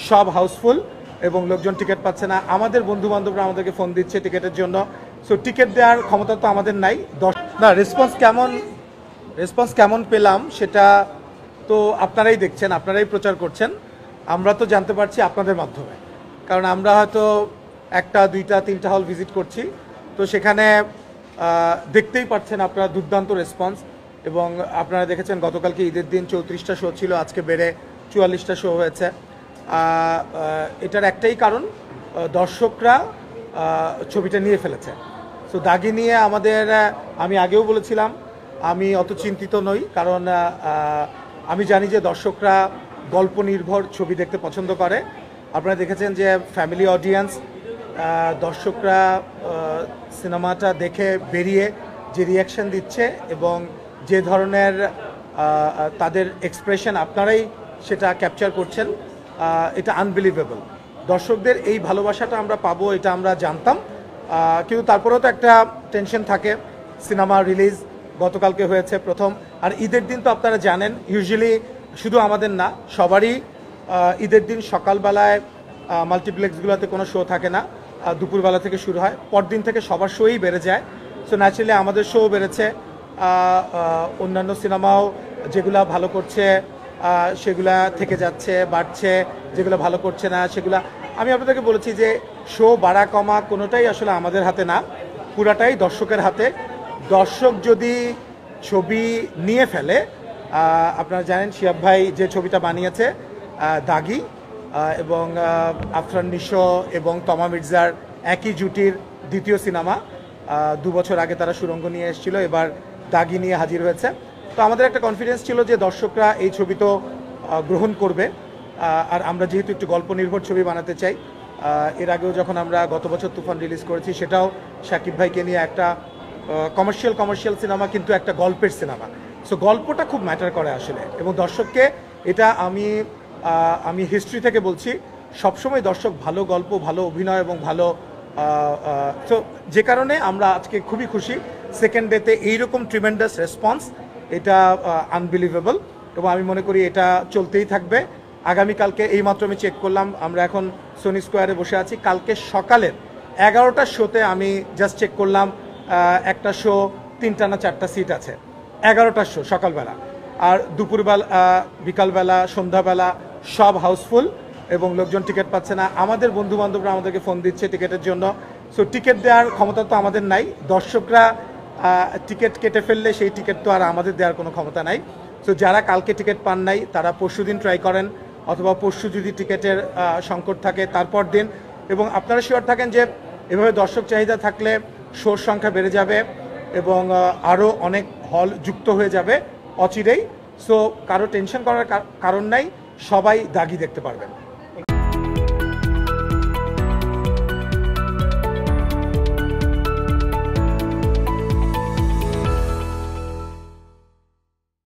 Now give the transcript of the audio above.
সব হাউসফুল এবং লোকজন টিকিট পাচ্ছে না। আমাদের বন্ধু বান্ধবরা আমাদেরকে ফোন দিচ্ছে টিকিটের জন্য। সো টিকিট দেওয়ার ক্ষমতা তো আমাদের নাই। না, রেসপন্স কেমন পেলাম সেটা তো আপনারাই দেখছেন, আপনারাই প্রচার করছেন। আমরা তো জানতে পারছি আপনাদের মাধ্যমে, কারণ আমরা হয়তো 1টা 2টা 3টা হল ভিজিট করছি। তো সেখানে দেখতেই পাচ্ছেন আপনারা দুর্দান্ত রেসপন্স। এবং আপনারা দেখেছেন গতকালকে ঈদের দিন 34টা শো ছিল, আজকে বেড়ে 44টা শো হয়েছে। এটার একটাই কারণ, দর্শকরা ছবিটা নিয়ে ফেলেছে। সো দাগি নিয়ে আমি আগেও বলেছিলাম আমি অত চিন্তিত নই, কারণ আমি জানি যে দর্শকরা গল্প নির্ভর ছবি দেখতে পছন্দ করে। আপনারা দেখেছেন যে ফ্যামিলি অডিয়েন্স, দর্শকরা সিনেমাটা দেখে বেরিয়ে যে রিয়াকশন দিচ্ছে এবং যে ধরনের তাদের এক্সপ্রেশন আপনারাই সেটা ক্যাপচার করছেন, এটা আনবিলিভেবল। দর্শকদের এই ভালোবাসাটা আমরা পাবো এটা আমরা জানতাম, কিন্তু তারপরেও তো একটা টেনশন থাকে। সিনেমা রিলিজ গতকালকে হয়েছে প্রথম, আর ঈদের দিন তো আপনারা জানেন ইউজুয়ালি শুধু আমাদের না সবারই ঈদের দিন সকালবেলায় মাল্টিপ্লেক্সগুলোতে কোনো শো থাকে না, দুপুরবেলা থেকে শুরু হয়, পরদিন থেকে সবার শোই বেড়ে যায়। সো ন্যাচারালি আমাদের শো বেড়েছে, অন্যান্য সিনেমাও যেগুলা ভালো করছে সেগুলা থেকে যাচ্ছে, বাড়ছে, যেগুলো ভালো করছে না সেগুলা। আমি আপনাদেরকে বলেছি যে শো বাড়া কমা কোনোটাই আসলে আমাদের হাতে না, পুরাটাই দর্শকের হাতে। দর্শক যদি ছবি নিয়ে ফেলে, আপনারা জানেন শিহাব ভাই যে ছবিটা বানিয়েছে দাগি, এবং আফরান নিশো এবং তমা মির্জার একই জুটির দ্বিতীয় সিনেমা, 2 বছর আগে তারা সুরঙ্গ নিয়ে এসেছিল, এবার দাগি নিয়ে হাজির হয়েছে। তো আমাদের একটা কনফিডেন্স ছিল যে দর্শকরা এই ছবি তো গ্রহণ করবে, আর আমরা যেহেতু একটু গল্প নির্ভর ছবি বানাতে চাই, এর আগেও যখন আমরা গত বছর তুফান রিলিজ করেছি সেটাও শাকিব ভাইকে নিয়ে একটা কমার্শিয়াল সিনেমা, কিন্তু একটা গল্পের সিনেমা। সো গল্পটা খুব ম্যাটার করে আসলে, এবং দর্শককে এটা আমি হিস্ট্রি থেকে বলছি, সবসময় দর্শক ভালো গল্প, ভালো অভিনয় এবং ভালো, তো যে কারণে আমরা আজকে খুবই খুশি। সেকেন্ড ডেতে এইরকম ট্রিমেন্ডাস রেসপন্স, এটা আনবিলিভেবল, এবং আমি মনে করি এটা চলতেই থাকবে। আগামীকালকে এইমাত্র আমি চেক করলাম, আমরা এখন সোনি স্কোয়ারে বসে আছি, কালকে সকালের 11টার শোতে আমি জাস্ট চেক করলাম, একটা শো 3টা না 4টা সিট আছে, 11টার শো সকালবেলা, আর দুপুরবেলা, বিকালবেলা, সন্ধ্যাবেলা সব হাউসফুল এবং লোকজন টিকিট পাচ্ছে না। আমাদের বন্ধু বান্ধবরা আমাদেরকে ফোন দিচ্ছে টিকিটের জন্য। সো টিকিট দেওয়ার ক্ষমতা তো আমাদের নাই, দর্শকরা টিকিট কেটে ফেললে সেই টিকিট তো আর আমাদের দেওয়ার কোনো ক্ষমতা নাই। সো যারা কালকে টিকিট পান নাই তারা পরশু দিন ট্রাই করেন, অথবা পরশু যদি টিকিটের সংকট থাকে তারপর দিন। এবং আপনারা শিওর থাকেন যে এভাবে দর্শক চাহিদা থাকলে শোর সংখ্যা বেড়ে যাবে এবং আরও অনেক হল যুক্ত হয়ে যাবে অচিরেই। সো কারো টেনশন করার কারণ নাই, সবাই দাগি দেখতে পারবেন।